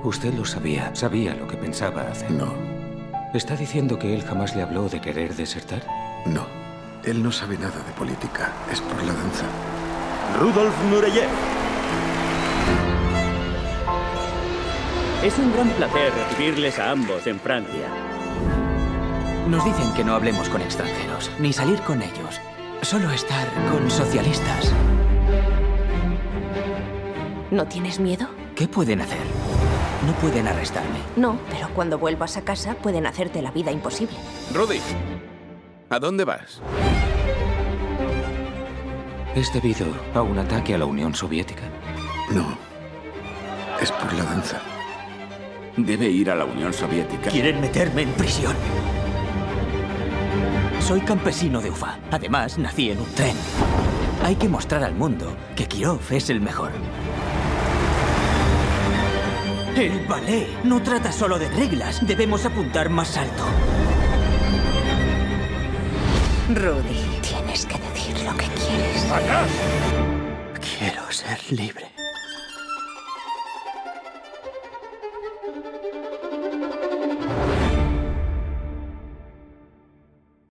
Usted lo sabía. Sabía lo que pensaba hacer. No, ¿Está diciendo que él jamás le habló de querer desertar? no. Él no sabe nada de política. Es por la danza. Rudolf Nureyev. Es un gran placer recibirles a ambos en Francia. Nos dicen que no hablemos con extranjeros, ni salir con ellos. Solo estar con socialistas. ¿No tienes miedo? ¿Qué pueden hacer? No pueden arrestarme. No, pero cuando vuelvas a casa pueden hacerte la vida imposible. Rudy, ¿a dónde vas? ¿Es debido a un ataque a la Unión Soviética? No. Es por la danza. Debe ir a la Unión Soviética. Quieren meterme en prisión. Soy campesino de Ufa. Además, nací en un tren. Hay que mostrar al mundo que Kirov es el mejor. El ballet no trata solo de reglas. Debemos apuntar más alto. Rudy, tienes que decir lo que quieres. Quiero ser libre.